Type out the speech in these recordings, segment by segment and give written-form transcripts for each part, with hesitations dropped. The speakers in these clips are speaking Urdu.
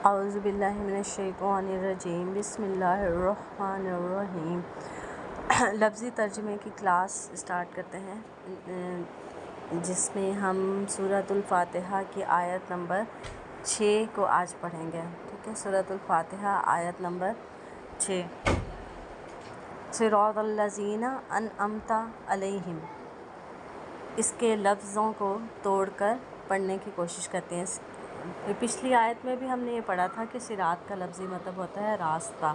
اعوذ باللہ من الشیطان الرجیم بسم اللہ الرحمن الرحیم۔ لفظی ترجمے کی کلاس اسٹارٹ کرتے ہیں، جس میں ہم سورۃ الفاتحہ کی آیت نمبر 6 کو آج پڑھیں گے۔ ٹھیک ہے، سورۃ الفاتحہ آیت نمبر 6۔ صراط الذین انعمت علیہم، اس کے لفظوں کو توڑ کر پڑھنے کی کوشش کرتے ہیں۔ پچھلی آیت میں بھی ہم نے یہ پڑھا تھا کہ صراط کا لفظی مطلب ہوتا ہے راستہ،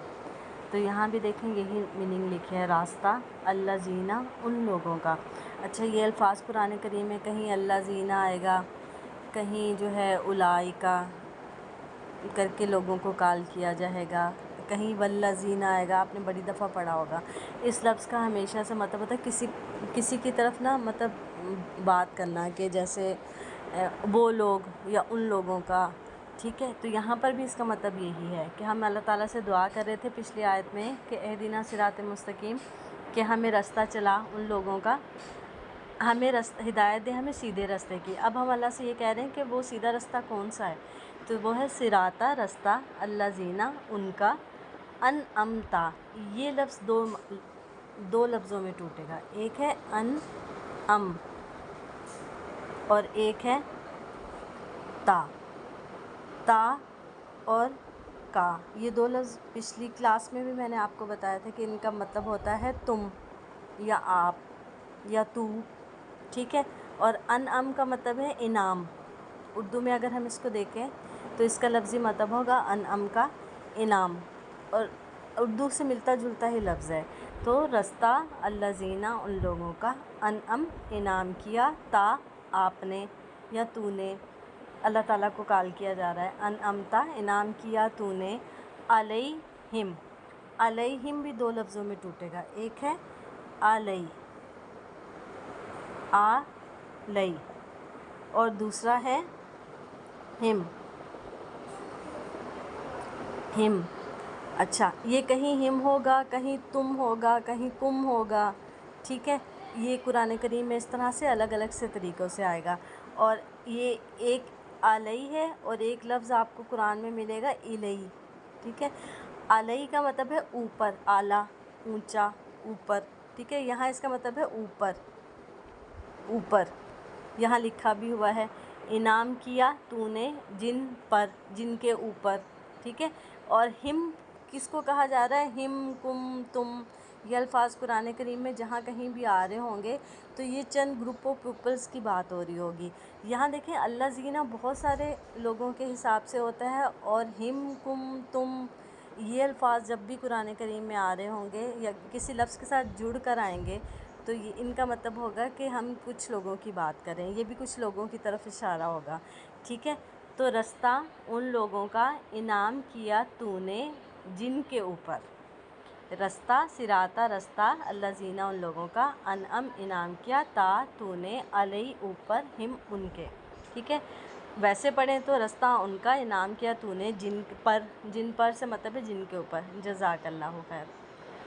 تو یہاں بھی دیکھیں یہی میننگ لکھے ہے، راستہ الذین، ان لوگوں کا۔ اچھا، یہ الفاظ قرآن کریم میں کہیں الذین آئے گا، کہیں جو ہے اولئک کر کے لوگوں کو کال کیا جائے گا، کہیں والذین آئے گا، آپ نے بڑی دفعہ پڑھا ہوگا۔ اس لفظ کا ہمیشہ سے مطلب ہوتا ہے کسی کی طرف نا، مطلب بات کرنا، کہ جیسے وہ لوگ یا ان لوگوں کا۔ ٹھیک ہے، تو یہاں پر بھی اس کا مطلب یہی ہے کہ ہم اللہ تعالیٰ سے دعا کر رہے تھے پچھلی آیت میں کہ اہدنا صراط مستقیم، کہ ہمیں رستہ چلا ان لوگوں کا، ہمیں ہدایت دے ہمیں سیدھے رستے کی۔ اب ہم اللہ سے یہ کہہ رہے ہیں کہ وہ سیدھا رستہ کون سا ہے، تو وہ ہے صراط، رستہ، الذین، ان کا، انعمت، یہ لفظ دو لفظوں میں ٹوٹے گا، ایک ہے انعم اور ایک ہے تا اور کا۔ یہ دو لفظ پچھلی کلاس میں بھی میں نے آپ کو بتایا تھا کہ ان کا مطلب ہوتا ہے تم یا آپ یا تو۔ ٹھیک ہے، اور انعم کا مطلب ہے انعام۔ اردو میں اگر ہم اس کو دیکھیں تو اس کا لفظی مطلب ہوگا انعم کا انعام، اور اردو سے ملتا جلتا ہی لفظ ہے۔ تو رستہ الذین، ان لوگوں کا، انعم، انعام کیا، تا، آپ نے یا تو نے، اللہ تعالیٰ کو کال کیا جا رہا ہے، انعمت، انعام کیا تو نے، علیہم، علیہم بھی دو لفظوں میں ٹوٹے گا، ایک ہے علی، علی، اور دوسرا ہے ہم، ہم۔ اچھا، یہ کہیں ہم ہوگا، کہیں تم ہوگا، کہیں کم ہوگا۔ ٹھیک ہے، یہ قرآن کریم میں اس طرح سے الگ الگ سے طریقوں سے آئے گا، اور یہ ایک علی ہے اور ایک لفظ آپ کو قرآن میں ملے گا الی۔ ٹھیک ہے، علی کا مطلب ہے اوپر، اعلیٰ، اونچا، اوپر۔ ٹھیک ہے، یہاں اس کا مطلب ہے اوپر، اوپر، یہاں لکھا بھی ہوا ہے، انعام کیا تو نے جن پر، جن کے اوپر۔ ٹھیک ہے، اور ہم کس کو کہا جا رہا ہے، ہم، کم، تم، یہ الفاظ قرآن کریم میں جہاں کہیں بھی آ رہے ہوں گے تو یہ چند گروپ آف پیپلز کی بات ہو رہی ہوگی۔ یہاں دیکھیں الذین بہت سارے لوگوں کے حساب سے ہوتا ہے، اور ہم، کم، تم، یہ الفاظ جب بھی قرآن کریم میں آ رہے ہوں گے یا کسی لفظ کے ساتھ جڑ کر آئیں گے تو یہ ان کا مطلب ہوگا کہ ہم کچھ لوگوں کی بات کریں، یہ بھی کچھ لوگوں کی طرف اشارہ ہوگا۔ ٹھیک ہے، تو رستہ ان لوگوں کا، انعام کیا تو نے جن کے اوپر، رستہ صراط، رستہ الذین، ان لوگوں کا، انعم، انعام کیا، تا، تو نے، علی، اوپر، ہم، ان کے۔ ٹھیک ہے، ویسے پڑھیں تو رستہ ان کا، انعام کیا تو نے جن پر، جن پر سے مطلب ہے جن کے اوپر۔ جزاک اللہ خیر۔